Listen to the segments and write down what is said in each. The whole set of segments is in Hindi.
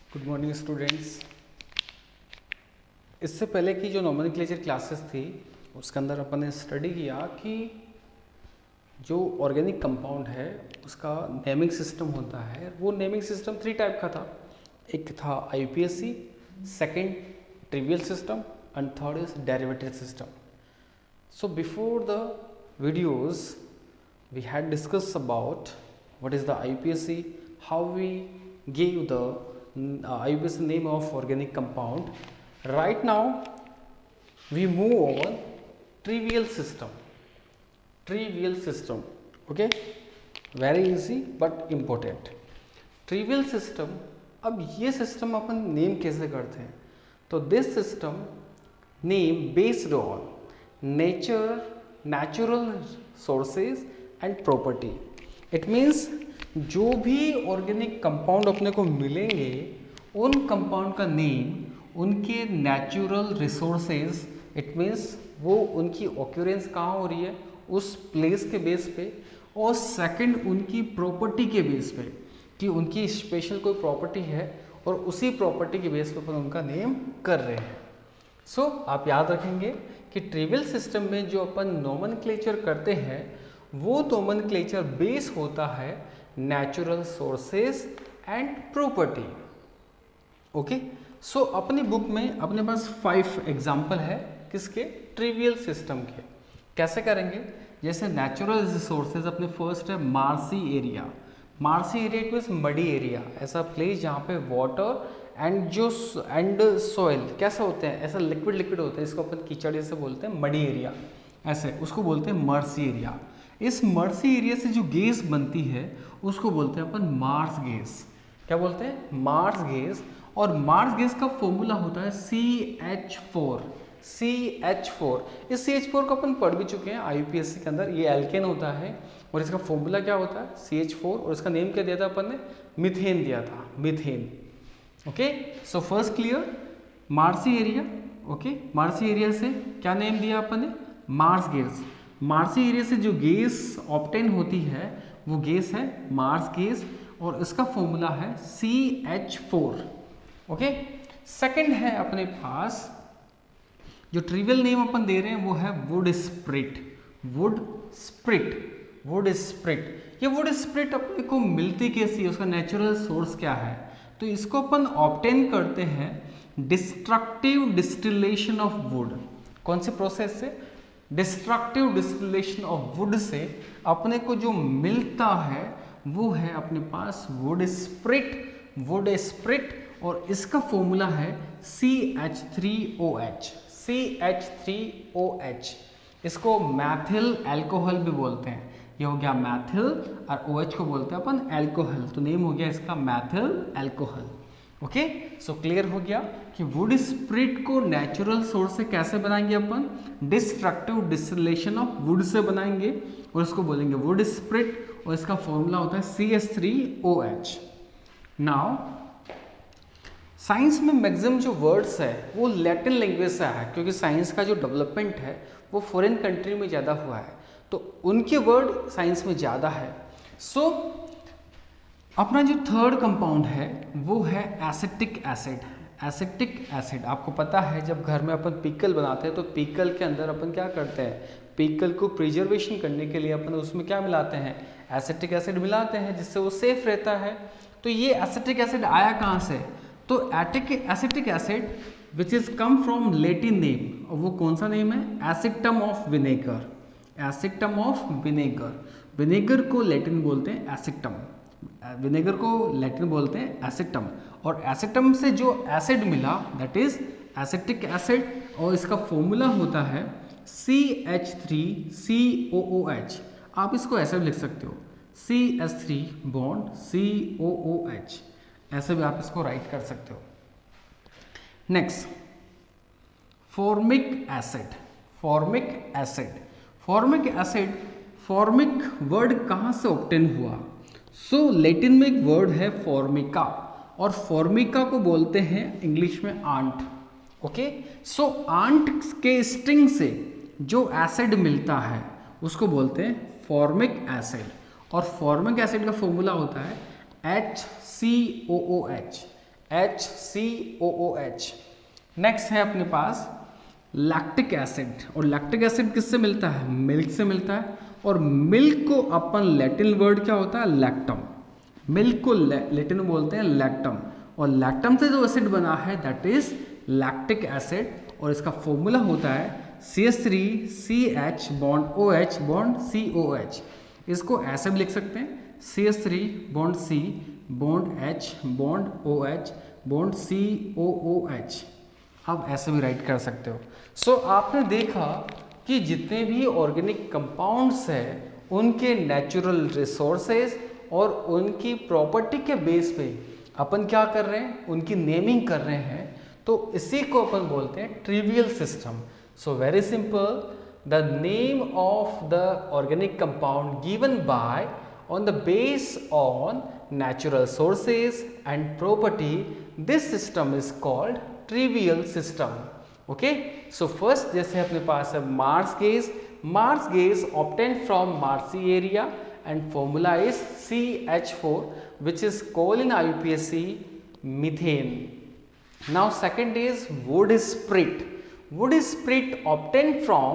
Good morning students. इससे पहले की जो नोमेनक्लेचर क्लासेस थी उसके अंदर अपन ने स्टडी किया कि जो ऑर्गेनिक कंपाउंड है उसका नेमिंग सिस्टम होता है। वो नेमिंग सिस्टम 3 टाइप का था। एक था IPSC, second trivial system and third is derivative system. So before the videos we had discussed about what is the IPSC, how we gave the IPSC name of organic compound. Right now we move on trivial system. Trivial system, okay, very easy but important. Trivial system, अब ये सिस्टम अपन नेम कैसे करते हैं? तो this system name based on natural sources and property. It means जो भी ऑर्गेनिक कंपाउंड अपने को मिलेंगे उन कंपाउंड का नेम उनके नेचुरल रिसोर्सेज, इट मीन्स वो उनकी ऑक्यूरेंस कहाँ हो रही है उस प्लेस के बेस पे, और सेकंड उनकी प्रॉपर्टी के बेस पे कि उनकी स्पेशल कोई प्रॉपर्टी है और उसी प्रॉपर्टी के बेस पे अपन उनका नेम कर रहे हैं। सो आप याद रखेंगे कि ट्रिवियल सिस्टम में जो अपन नोमेनक्लेचर करते हैं वो नोमेनक्लेचर बेस होता है natural sources and property. Okay, so अपनी बुक में अपने पास 5 एग्जाम्पल है किसके? ट्रिवियल सिस्टम के। कैसे करेंगे? जैसे नेचुरल रिसोर्सेज अपने फर्स्ट है marshy area. Marshy area it means muddy area, ऐसा प्लेस जहाँ पे वाटर एंड सॉइल कैसे होते हैं, ऐसा लिक्विड होते हैं, इसको अपन कीचड़ जैसे बोलते हैं मडी एरिया, ऐसे उसको बोलते हैं मर्सी एरिया। इस मर्सी एरिया से जो गैस बनती है उसको बोलते हैं अपन मार्स गैस। क्या बोलते हैं? Marsh gas. और मार्स गैस का फॉर्मूला होता है CH4। CH4, इस CH4 को अपन पढ़ भी चुके हैं IUPAC के अंदर। ये एल्केन होता है और इसका फॉर्मूला क्या होता है? CH4। और इसका नेम क्या दिया था अपन ने? मीथेन दिया था, methane. Okay, so first clear, marshy area. Okay, marshy area से क्या नेम दिया अपन ने? Marsh gas. मार्सी एरिया से जो गैस ऑब्टेन होती है वो गैस है मार्स गैस और इसका फॉर्मूला है CH4। ओके, सेकंड है अपने पास जो ट्रिवियल नेम अपन दे रहे हैं वो है वुड स्प्रिट। वुड स्प्रिट, ये वुड स्प्रिट अपने को मिलती कैसी है, उसका नेचुरल सोर्स क्या है? तो इसको अपन ऑब्टेन करते हैं डिस्ट्रक्टिव डिस्टिलेशन ऑफ वुड। कौन से प्रोसेस से? डिस्ट्रक्टिव डिस्टिलेशन ऑफ वुड से अपने को जो मिलता है वो है अपने पास वुड स्प्रिट और इसका फॉर्मूला है CH3OH। CH3OH, इसको मैथिल अल्कोहल भी बोलते हैं। ये हो गया मैथिल और OH को बोलते हैं अपन अल्कोहल, तो नेम हो गया इसका methyl alcohol. Okay, so clear हो गया कि वुड स्प्रिट को नेचुरल सोर्स से कैसे बनाएंगे अपन? डिस्ट्रक्टिव डिस्टिलेशन ऑफ वुड से बनाएंगे और इसको बोलेंगे वुड स्प्रिट और इसका फॉर्मूला होता है CH3OH। नाउ साइंस में मैक्सिमम जो वर्ड्स है वो लैटिन लैंग्वेज से आया है, क्योंकि साइंस का जो डेवलपमेंट है वो फॉरेन कंट्री में ज़्यादा हुआ है तो उनके वर्ड साइंस में ज़्यादा है। सो अपना जो थर्ड कंपाउंड है वो है एसिटिक एसिड। एसिटिक एसिड आपको पता है, जब घर में अपन पिकल बनाते हैं तो पिकल के अंदर अपन क्या करते हैं? पिकल को प्रिजर्वेशन करने के लिए अपन उसमें क्या मिलाते हैं? एसिटिक एसिड मिलाते हैं, जिससे वो सेफ रहता है। तो ये एसिटिक एसिड आया कहाँ से? तो acetic acid which is come from Latin name, और वो कौन सा नेम है? Acetum of vinegar. Acetum of vinegar, vinegar को लैटिन बोलते हैं एसिटम, विनेगर को लैटिन बोलते हैं एसिटम, और एसिटम से जो एसिड मिला दैट इज एसिटिक एसिड और इसका फॉर्मूला होता है CH3COOH। आप इसको ऐसे भी लिख सकते हो CH3 बॉन्ड COOH, ऐसे भी आप इसको राइट कर सकते हो। Next, formic acid. Formic word कहाँ से ऑब्टेन हुआ? सो लैटिन में एक वर्ड है फॉर्मिका और फॉर्मिका को बोलते हैं इंग्लिश में आंट। ओके, सो आंट के स्टिंग से जो एसिड मिलता है उसको बोलते हैं फॉर्मिक एसिड, और फॉर्मिक एसिड का फॉर्मूला होता है HCOOH। HCOOH। नेक्स्ट है अपने पास लैक्टिक एसिड, और लैक्टिक एसिड किससे मिलता है? मिल्क से मिलता है। और मिल्क को अपन लैटिन वर्ड क्या होता है? लैक्टम। मिल्क को लैटिन में बोलते हैं लैक्टम, और लैक्टम से जो एसिड बना है दैट इज लैक्टिक एसिड, और इसका फॉर्मूला होता है CH3CH bond OH bond COH। इसको ऐसे भी लिख सकते हैं CH3 bond C bond H bond OH bond COOH। आप ऐसे भी राइट कर सकते हो। सो आपने देखा कि जितने भी ऑर्गेनिक कंपाउंड्स हैं उनके नेचुरल रिसोर्सेज और उनकी प्रॉपर्टी के बेस पे अपन क्या कर रहे हैं? उनकी नेमिंग कर रहे हैं। तो इसी को अपन बोलते हैं trivial system. So very simple, the name of the organic compound given by on the base on natural sources and property, this system is called trivial system. Okay, so first जैसे अपने पास है Mars gas obtained from Marsi area and formula is CH4 which is coal in IUPAC methane. Now second is wood sprit obtained from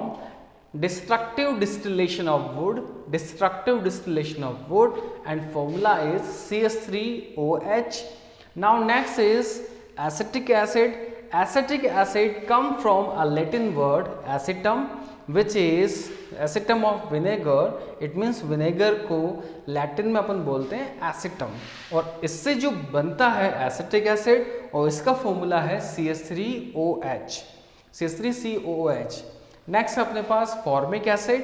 destructive distillation of wood and formula is CH3OH. Now next is acetic acid come from a Latin word acetum which is acetum of vinegar, it means vinegar को लैटिन में अपन बोलते हैं एसिटम, और इससे जो बनता है एसिटिक एसिड और इसका फॉर्मूला है CH3OH CH3COOH। नेक्स्ट अपने पास formic acid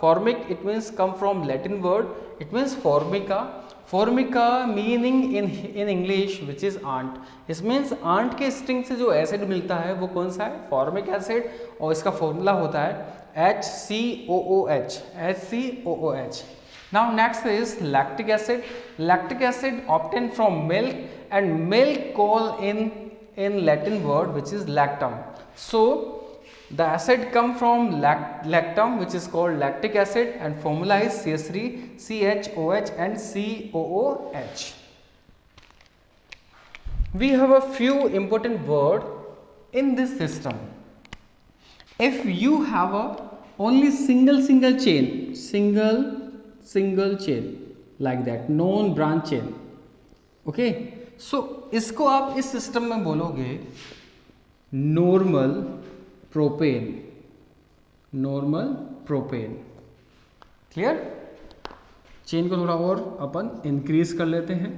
formic it means come from Latin word, it means formica meaning in English which is ant. इस मीन्स आंट के स्टिंग से जो एसिड मिलता है वो कौन सा है? फॉर्मिक एसिड, और इसका फॉर्मूला होता है HCOOH। Now next is lactic acid obtain from milk and milk call in Latin word which is lactum. So the acid come from lactum which is called lactic acid and formula is CH3CHOH and COOH. We have a few important word in this system. If you have a only single chain like that, non branch chain, okay, सो इसको आप इस सिस्टम में बोलोगे नॉर्मल प्रोपेन। क्लियर? चेन को थोड़ा और अपन इंक्रीज कर लेते हैं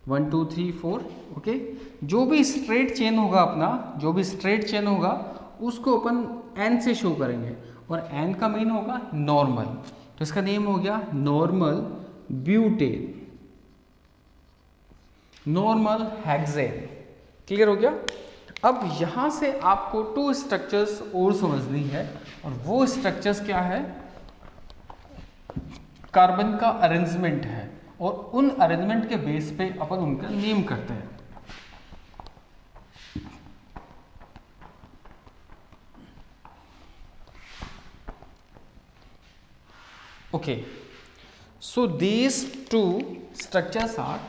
1 2 3 4। ओके, जो भी स्ट्रेट चेन होगा उसको अपन N से शो करेंगे, और N का मीन होगा नॉर्मल, तो इसका नेम हो गया normal butane, normal hexane. Clear हो गया? अब यहां से आपको 2 स्ट्रक्चर्स और समझनी है, और वो स्ट्रक्चर्स क्या है? कार्बन का अरेंजमेंट है, और उन अरेंजमेंट के बेस पे अपन उनका नेम करते हैं। Okay, so these 2 structures are,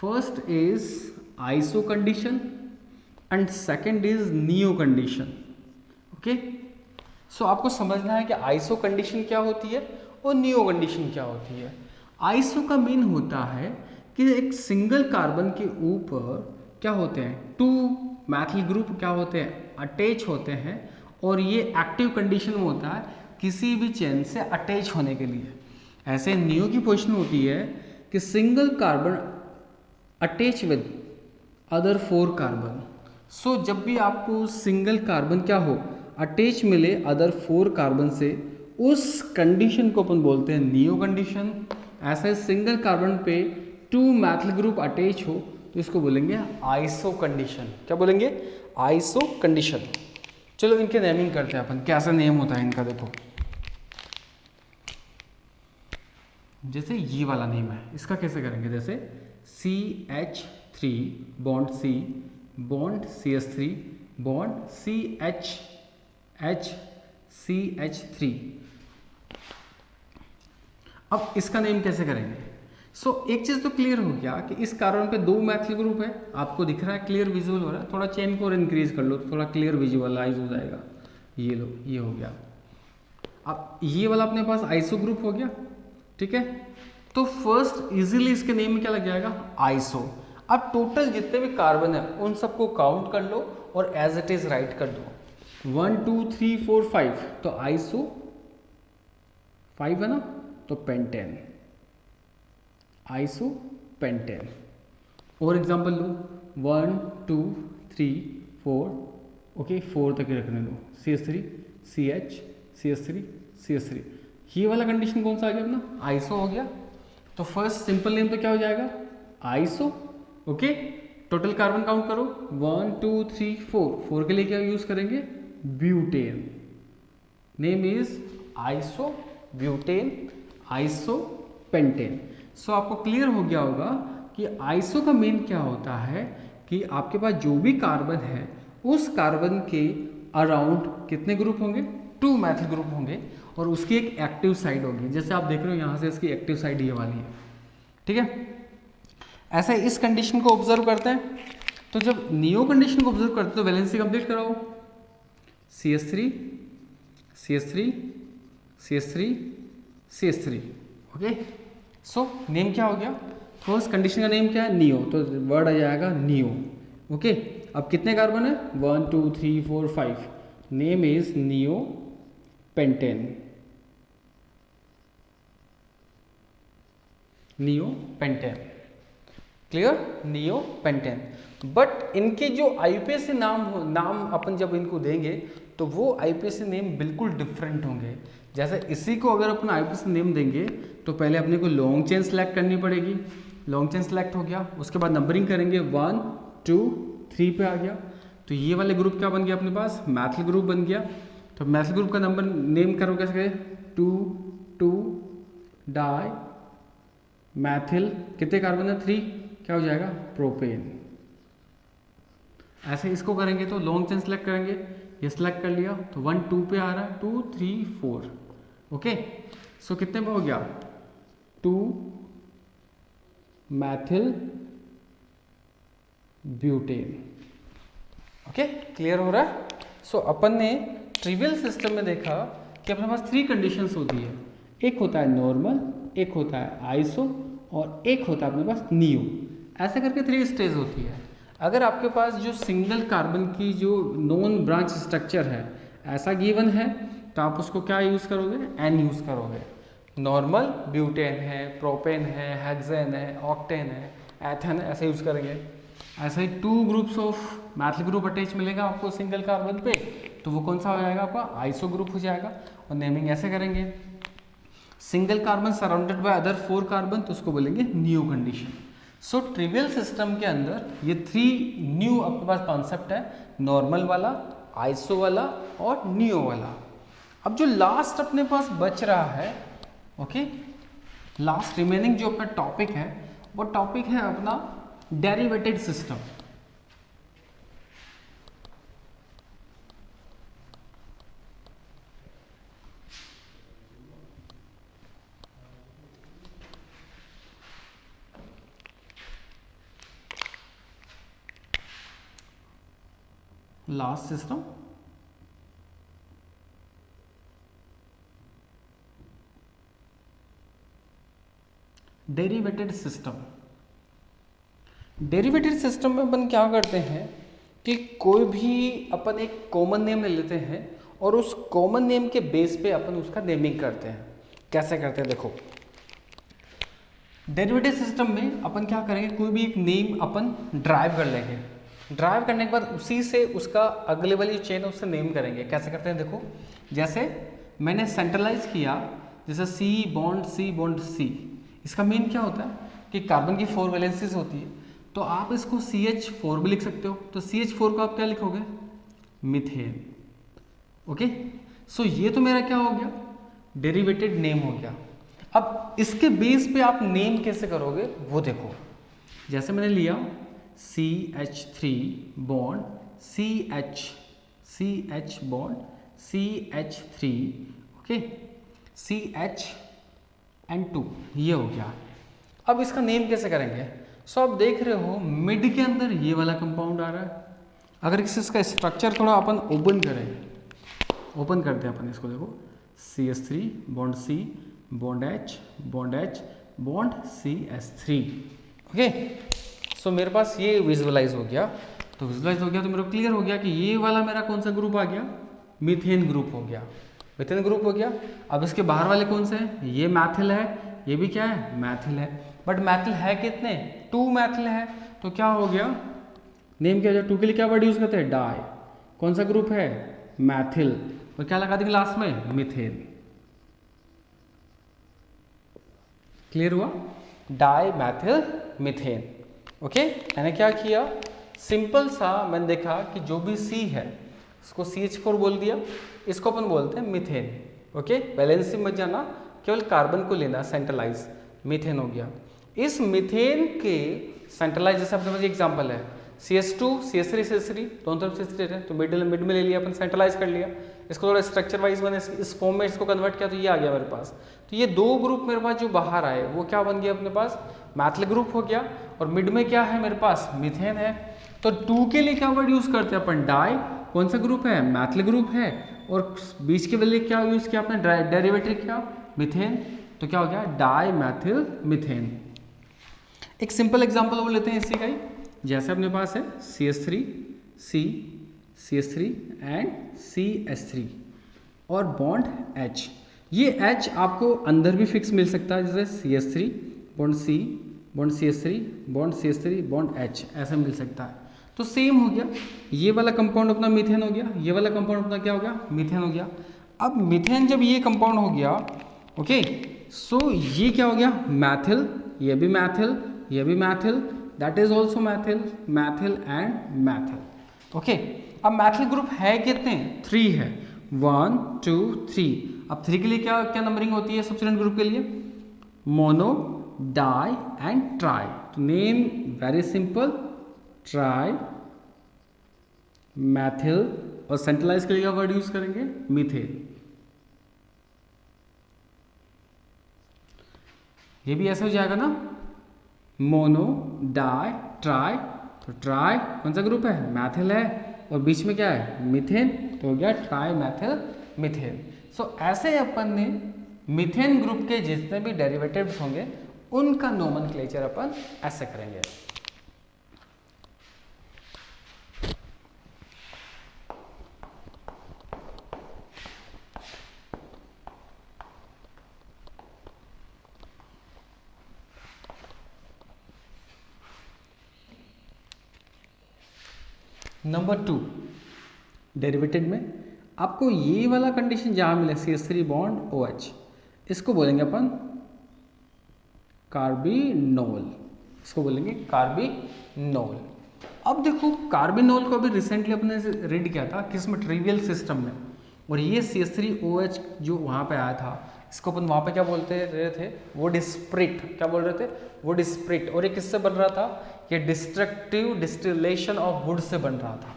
first is iso condition and second is neo condition. Okay, so आपको समझना है कि आइसो कंडीशन क्या होती है और नियो कंडीशन क्या होती है। आइसो का मीन होता है कि एक सिंगल कार्बन के ऊपर क्या होते हैं? 2 मैथिल ग्रुप क्या होते हैं? अटैच होते हैं, और ये एक्टिव कंडीशन में होता है किसी भी चेन से अटैच होने के लिए। ऐसे नियो की पोजीशन होती है कि single carbon attach with other 4 carbon. So जब भी आपको सिंगल कार्बन क्या हो? अटैच मिले अदर 4 कार्बन से, उस कंडीशन को अपन बोलते हैं नियो कंडीशन। ऐसे सिंगल कार्बन पे 2 मैथिल ग्रुप अटैच हो तो इसको बोलेंगे आइसो कंडीशन। क्या बोलेंगे? Iso condition. चलो इनके नेमिंग करते हैं अपन, कैसा नेम होता है इनका। देखो जैसे ये वाला नेम है, इसका कैसे करेंगे? जैसे CH3 bond C bond CH3 bond CH3। अब इसका नेम कैसे करेंगे? एक चीज़ तो क्लियर हो गया कि इस कार्बन पे 2 मैथिल ग्रुप है, आपको दिख रहा है, क्लियर विजुअल हो रहा है। थोड़ा चेन को और इंक्रीज कर लो तो थोड़ा क्लियर विजुअलाइज हो जाएगा। ये लो, ये हो गया। अब ये वाला अपने पास आइसो ग्रुप हो गया, ठीक है। तो फर्स्ट इजीली इसके नेम में क्या लग जाएगा, आइसो। अब टोटल जितने भी कार्बन है उन सबको काउंट कर लो और एज इट इज राइट कर दो। 1 2 3 4 5, तो आइसो 5 है ना, तो पेंटेन, आइसो पेंटेन। और एग्जांपल लो, 1 2 3 4, ओके 4 तक ही रखने दो, CH3 CH CH3 CH3। ये वाला कंडीशन कौन सा आ गया अपना, आइसो हो गया। तो फर्स्ट सिंपल नेम तो क्या हो जाएगा, iso, okay. Total carbon count करो, 1 2 3 4, 4 के लिए क्या यूज करेंगे, butane. Name is iso butane, iso pentane. आपको क्लियर हो गया होगा कि आइसो का मेन क्या होता है कि आपके पास जो भी कार्बन है उस कार्बन के अराउंड कितने ग्रुप होंगे, 2 मैथिल ग्रुप होंगे और उसकी एक एक्टिव साइड होगी। जैसे आप देख रहे हो यहाँ से इसकी एक्टिव साइड ये वाली है, ठीक है। ऐसा इस कंडीशन को ऑब्जर्व करते हैं। तो जब नियो कंडीशन को ऑब्जर्व करते हैं तो वैलेंसी कंप्लीट कराओ, CH3 CH3 CH3 CH3, okay. Name क्या हो गया, फर्स्ट कंडीशन का नेम क्या है, नियो, तो वर्ड आ जाएगा नियो, ओके। अब कितने कार्बन है, 1 2 3 4 5, name is neo pentane, neo pentane, clear, neo pentane. But इनके जो आईयूपीएसी नाम अपन जब इनको देंगे तो वो आईयूपीएसी नेम बिल्कुल डिफरेंट होंगे। जैसे इसी को अगर अपन आईयूपीएसी नेम देंगे तो पहले अपने को लॉन्ग चेन सेलेक्ट करनी पड़ेगी, लॉन्ग चेन सेलेक्ट हो गया, उसके बाद नंबरिंग करेंगे, 1 2 3 पे आ गया। तो ये वाले ग्रुप क्या बन गया अपने पास, मैथिल ग्रुप बन गया। तो मैथिल ग्रुप का नंबर नेम करो कैसे, 2 2 डाई मैथिल, कितने कार्बन है, 3, क्या हो जाएगा, प्रोपेन। ऐसे इसको करेंगे तो लॉन्ग चेन सेलेक्ट करेंगे, ये सेलेक्ट कर लिया तो 1 2 पे आ रहा है, 2 3 4, ओके। कितने पे हो गया, 2 मैथिल ब्यूटेन, ओके, क्लियर हो रहा है। अपन ने ट्रिवियल सिस्टम में देखा कि अपने पास 3 कंडीशंस होती है, एक होता है नॉर्मल, एक होता है आइसो और एक होता है अपने पास नियो। ऐसे करके 3 स्टेज होती है। अगर आपके पास जो सिंगल कार्बन की जो नॉन ब्रांच स्ट्रक्चर है ऐसा गिवन है तो आप उसको क्या यूज़ करोगे, एन यूज़ करोगे। नॉर्मल ब्यूटेन है, प्रोपेन है, हेक्सेन है, ऑक्टेन है, एथेन है, ऐसे यूज़ करेंगे। ऐसे ही 2 groups of Maithil group attach मिलेगा आपको सिंगल कार्बन पे, तो वो कौन सा हो जाएगा आपका, आइसो ग्रुप हो जाएगा। और नेमिंग ऐसे करेंगे, single carbon surrounded by other 4 carbon, तो उसको बोलेंगे न्यू कंडीशन। ट्रिवियल सिस्टम के अंदर ये 3 न्यू आपके पास कॉन्सेप्ट है, नॉर्मल वाला, आइसो वाला और नियो वाला। अब जो लास्ट अपने पास बच रहा है, ओके, लास्ट रिमेनिंग जो अपना टॉपिक है वो टॉपिक है अपना derivated system. Last system derivated system. Derivated system में अपन क्या करते हैं कि कोई भी अपन एक कॉमन नेम ले लेते हैं और उस कॉमन नेम के बेस पे अपन उसका नेमिंग करते हैं। कैसे करते हैं देखो, डेरिवेटिव सिस्टम में अपन क्या करेंगे, कोई भी एक नेम अपन ड्राइव कर लेंगे, ड्राइव करने के बाद उसी से उसका अगले वाली चेन है उससे नेम करेंगे। कैसे करते हैं देखो, जैसे मैंने सेंट्रलाइज किया, जैसे C बॉन्ड C, इसका मेन क्या होता है कि कार्बन की 4 वैलेंसीज होती है, तो आप इसको CH4 भी लिख सकते हो। तो CH4 को आप क्या लिखोगे, मीथेन, ओके। ये तो मेरा क्या हो गया, डेरिवेटेड नेम हो गया। अब इसके बेस पे आप नेम कैसे करोगे वो देखो, जैसे मैंने लिया CH3 bond CH bond CH3, okay, CH and 2, ये हो गया। अब इसका नेम कैसे करेंगे? सो आप देख रहे हो मिड के अंदर ये वाला कंपाउंड आ रहा है। अगर किसी इसका स्ट्रक्चर थोड़ा अपन ओपन करें, ओपन करते हैं अपन इसको, देखो CH3 bond C bond H bond CH3। Okay, so मेरे पास ये विजुअलाइज हो गया। तो विजुअलाइज हो गया तो मेरे को क्लियर हो गया कि ये वाला मेरा कौन सा ग्रुप आ गया? मीथेन ग्रुप हो गया। मीथेन ग्रुप हो गया। अब इसके बाहर वाले कौन से हैं? ये मैथिल है, ये भी क्या है? मैथिल है। बट मैथिल है कितने? 2 मैथिल है। तो क्या हो गया? नेम क्या हो जाए? 2 के लिए क्या वर्ड यूज करते हैं? डाई। कौन सा ग्रुप है? मैथिल। और क्या लगा देंगे लास्ट में? मीथेन। क्लियर हुआ? Dimethyl methane. ओके, मैंने क्या किया, सिंपल सा मैंने देखा कि जो भी C है इसको CH4 बोल दिया, इसको अपन बोलते हैं मीथेन। ओके, वैलेंसी मत जाना, केवल कार्बन को लेना, सेंट्रलाइज मीथेन हो गया। इस मीथेन के सेंट्रलाइज जैसे अपने पास एग्जांपल है CH2 CH3 CH3 दोनों तरफ CH3 है, तो मिड में ले लिया अपन, सेंट्रलाइज कर लिया। इसको थोड़ा स्ट्रक्चर वाइज मैंने इस फॉर्म में इसको कन्वर्ट किया तो ये आ गया मेरे पास। तो ये 2 ग्रुप मेरे पास जो बाहर आए वो क्या बन गया अपने पास? मैथिल ग्रुप हो गया। और मिड में क्या है मेरे पास? मीथेन है। तो 2 के लिए क्या वर्ड यूज करते हैं अपन? डाई। कौन सा ग्रुप है? मैथिल ग्रुप है। और बीच के लिए क्या यूज किया आपने? डेरिवेटिव क्या? मीथेन। तो क्या हो गया? Dimethyl methane. एक सिंपल एग्जांपल वो लेते हैं इसी का ही। जैसे अपने पास है CH3 C CH3 and CH3 और बॉन्ड H। ये H आपको अंदर भी फिक्स मिल सकता है, जैसे CH3 bond C bond CH3 bond CH3 bond H ऐसा मिल सकता है। तो सेम हो गया, ये वाला कंपाउंड अपना मीथेन हो गया, ये वाला कंपाउंड अपना क्या हो गया? मीथेन हो गया। अब मीथेन जब ये कंपाउंड हो गया, ओके, सो ये क्या हो गया? मैथिल। ये भी मैथिल, ये भी Maithil, that is also Maithil, Maithil and Maithil. Okay, अब मैथिल ग्रुप है कितने? 3 है, 1 2 3। अब 3 के लिए क्या क्या नंबरिंग होती है सब्स्टिट्यूएंट ग्रुप के लिए? Mono, di and tri. तो name very simple, trimethyl. और सेंट्रलाइज के लिए क्या वर्ड यूज करेंगे? मीथेन। ये भी ऐसे हो जाएगा ना, मोनो, डाई, ट्राई। तो ट्राई कौन सा ग्रुप है? मैथिल है। और बीच में क्या है? मीथेन। तो हो गया ट्राई मैथिल मीथेन। सो ऐसे अपन ने मीथेन ग्रुप के जितने भी डेरिवेटिव्स होंगे उनका नोमेनक्लेचर अपन ऐसे करेंगे। नंबर 2, डेरिवेटिव में आपको ये वाला कंडीशन जहाँ मिले CH3 बॉन्ड OH, इसको बोलेंगे अपन कार्बिनोल। इसको बोलेंगे कार्बिनोल। अब देखो कार्बिनोल को अभी रिसेंटली अपने रीड किया था किसमें? ट्रिवियल सिस्टम में। और ये CH3OH जो वहाँ पे आया था, इसको अपन वहाँ पे क्या बोलते रहे थे? Would spirit. क्या बोल रहे थे? Would spirit. और ये किससे बन रहा था? ये डिस्ट्रक्टिव डिस्टिलेशन ऑफ वुड से बन रहा था।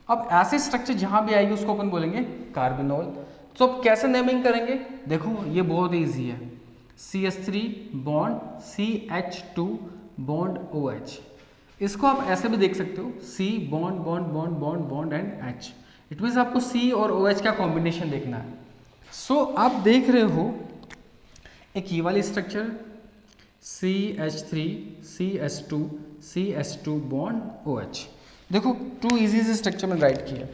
अब ऐसे स्ट्रक्चर जहाँ भी आएगी उसको अपन बोलेंगे कार्बिनोल। तो अब कैसे नेमिंग करेंगे? देखो ये बहुत ईजी है, CH3 bond CH2 bond OH। इसको आप ऐसे भी देख सकते हो, C bond bond bond bond bond and H। It means आपको C और OH का कॉम्बिनेशन देखना है। सो आप देख रहे हो एक ये वाली structure CH3 CH2 CH2 bond OH। देखो 2 इजी से स्ट्रक्चर में राइट किया।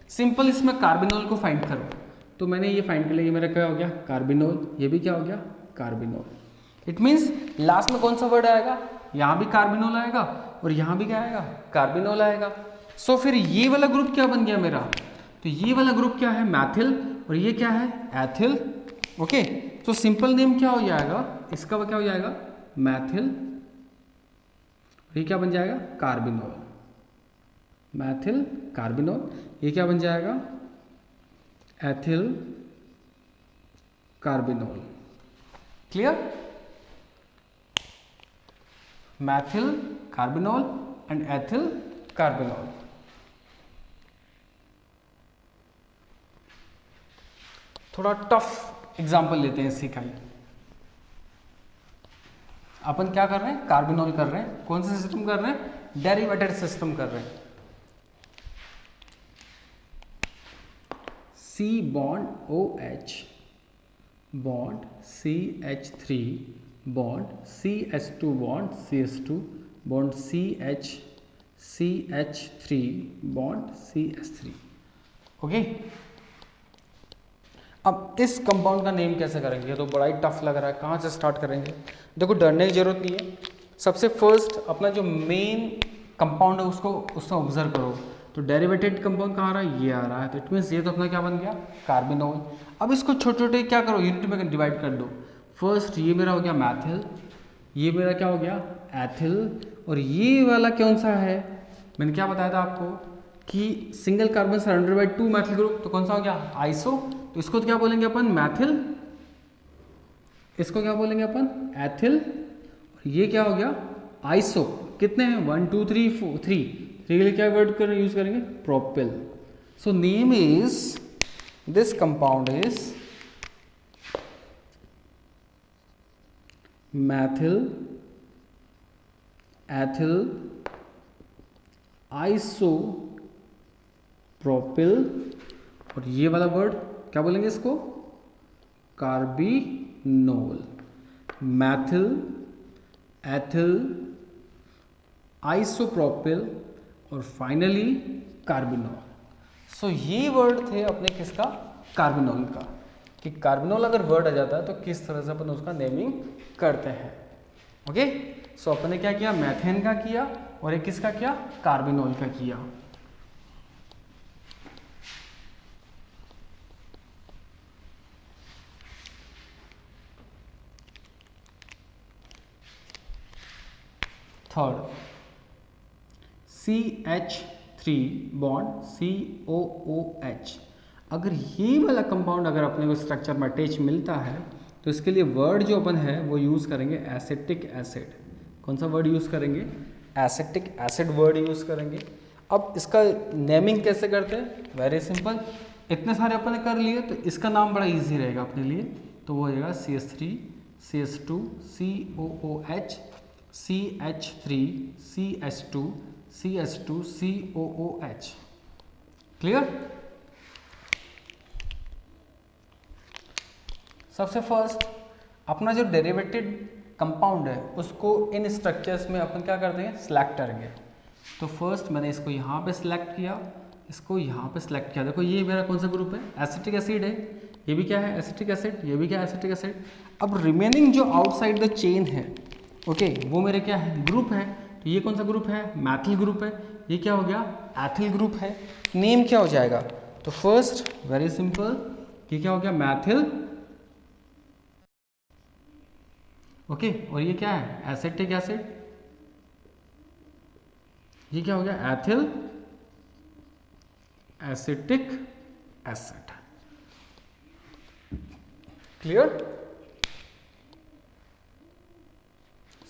सिंपल इसमें कार्बिनोल को फाइंड करो, तो मैंने ये फाइंड कर लिया, ये मेरा क्या हो गया? कार्बिनोल। ये भी क्या हो गया? कार्बिनोल। इट मीन्स लास्ट में कौन सा वर्ड आएगा? यहाँ भी कार्बिनोल आएगा और यहाँ भी क्या आएगा? कार्बिनोल आएगा। सो फिर ये वाला ग्रुप क्या बन गया मेरा? तो ये वाला ग्रुप क्या है? मैथिल। और ये क्या है? एथिल। ओके, तो सिंपल नेम क्या हो जाएगा इसका? क्या हो जाएगा? मैथिल। ये क्या बन जाएगा? कार्बिनोल। मैथिल कार्बिनोल। ये क्या बन जाएगा? Ethyl carbinol. Clear? Maithil carbinol and ethyl carbinol. थोड़ा टफ एग्जाम्पल लेते हैं इसी का ही। अपन क्या कर रहे हैं, कार्बिनॉल कर रहे हैं। कौन सा सिस्टम कर रहे हैं, डेरिवेटेड सिस्टम कर रहे हैं। C bond OH bond CH3 bond CH2 bond CH2 bond CH3 bond CH3। Okay, अब इस कंपाउंड का नेम कैसे करेंगे, तो बड़ा ही टफ लग रहा है, कहाँ से स्टार्ट करेंगे। देखो डरने की जरूरत नहीं है। सबसे फर्स्ट अपना जो मेन कंपाउंड है उसको ऑब्जर्व करो। तो डेरिवेटेड कंपाउंड कहाँ आ रहा है, ये आ रहा है। तो इट मीन्स ये तो अपना क्या बन गया, कार्बिनोल। अब इसको छोटे छोटे क्या करो, यूनिट में डिवाइड कर दो। फर्स्ट ये मेरा हो गया मैथिल, ये मेरा क्या हो गया एथिल, और ये वाला कौन सा है, मैंने क्या बताया था आपको कि single carbon surrounded by 2 Maithil group, तो कौन सा हो गया आइसो। तो इसको तो क्या बोलेंगे अपन मैथिल, इसको क्या बोलेंगे अपन एथिल, और ये क्या हो गया आइसो। कितने हैं 1 2 3 4 3 के लिए क्या वर्ड कर यूज करेंगे, propyl. So name is, this compound is Maithil ethyl iso propyl, और ये वाला वर्ड क्या बोलेंगे इसको, कार्बिनोल। मैथिल एथिल आइसोप्रोपिल और फाइनली कार्बिनोल। सो ये वर्ड थे अपने किसका, कार्बिनोल का, कि कार्बिनोल अगर वर्ड आ जाता है तो किस तरह से अपन उसका नेमिंग करते हैं। ओके, सो अपन ने क्या किया, मैथेन का किया, और एक किसका किया, कार्बिनोल का किया। Third CH3 bond COOH। अगर ये वाला कंपाउंड अगर अपने को स्ट्रक्चर में अटैच मिलता है तो इसके लिए वर्ड जो अपन है वो यूज़ करेंगे एसिटिक एसिड। कौन सा वर्ड यूज़ करेंगे, एसिटिक एसिड वर्ड यूज़ करेंगे। अब इसका नेमिंग कैसे करते हैं, वेरी सिंपल, इतने सारे अपन ने कर लिए तो इसका नाम बड़ा इजी रहेगा अपने लिए। तो वो हो जाएगा CH3 CH2 COOH CH3 CH2 CH2 COOH। Clear. सबसे फर्स्ट अपना जो डेरिवेटेड कंपाउंड है उसको इन स्ट्रक्चर्स में अपन क्या करते हैं, सिलेक्ट करेंगे। तो फर्स्ट मैंने इसको यहाँ पे सिलेक्ट किया, इसको यहाँ पे सिलेक्ट किया। देखो ये मेरा कौन सा ग्रुप है, एसिटिक एसिड है, ये भी क्या है एसिटिक एसिड, ये भी क्या है एसिटिक एसिड। अब रिमेनिंग जो आउटसाइड द चेन है, ओके, वो मेरे क्या है, ग्रुप है। तो ये कौन सा ग्रुप है, मैथिल ग्रुप है। ये क्या हो गया, एथिल ग्रुप है। नेम क्या हो जाएगा, तो फर्स्ट वेरी सिंपल, ये क्या हो गया, मैथिल, ओके, और ये क्या है, एसिटिक एसिड। ये क्या हो गया, एथिल एसिटिक एसिड। क्लियर।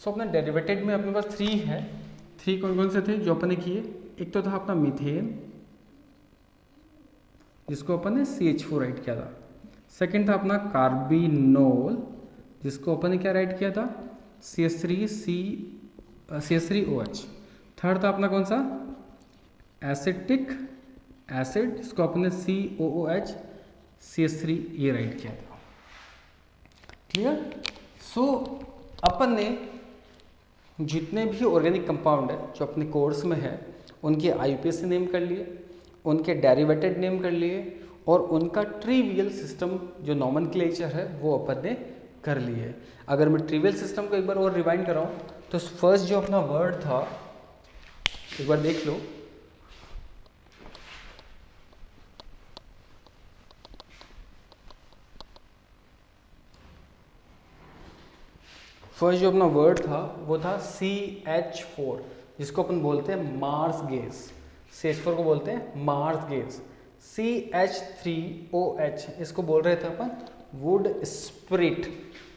सो अपने डेरिवेटेड में अपने पास 3 है। 3 कौन कौन से थे जो अपन ने किए, एक तो था अपना मीथेन जिसको अपन ने CH4 राइट किया था। सेकंड था अपना कार्बिनोल जिसको अपन ने क्या राइट किया था, CH3OH। थर्ड था अपना कौन सा, एसिटिक एसिड जिसको अपन ने COOH CH3 ये राइट किया था। क्लियर। सो अपन ने जितने भी ऑर्गेनिक कंपाउंड है जो अपने कोर्स में है उनके IUPAC नेम कर लिए, उनके डेरिवेटेड नेम कर लिए, और उनका ट्रिवियल सिस्टम जो नॉमेनक्लेचर है वो अपन ने कर लिए। अगर मैं ट्रिवियल सिस्टम को एक बार और रिवाइंड कराऊँ तो फर्स्ट जो अपना वर्ड था एक बार देख लो, फर्स्ट जो अपना वर्ड था वो था CH4 जिसको अपन बोलते हैं मार्स गैस। CH4 को बोलते हैं मार्स गैस। CH3OH इसको बोल रहे थे अपन वुड स्प्रिट।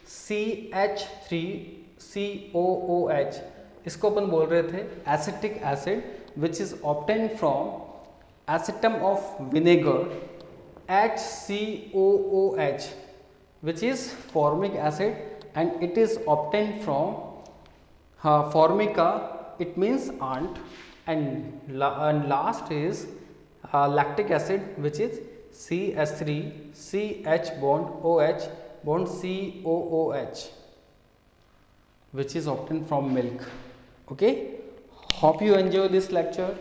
CH3COOH इसको अपन बोल रहे थे acetic acid which is obtain from एसिटम of vinegar. HCOOH which is formic acid and it is obtained from Formica, it means aunt, and last is lactic acid, which is CH3 CH bond OH bond COOH, which is obtained from milk. Okay, hope you enjoy this lecture.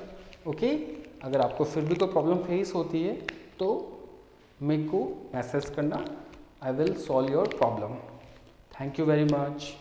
Okay, अगर आपको फिर भी कोई प्रॉब्लम फेस होती है तो मेरे को मैसेज करना, I will solve your problem. Thank you very much.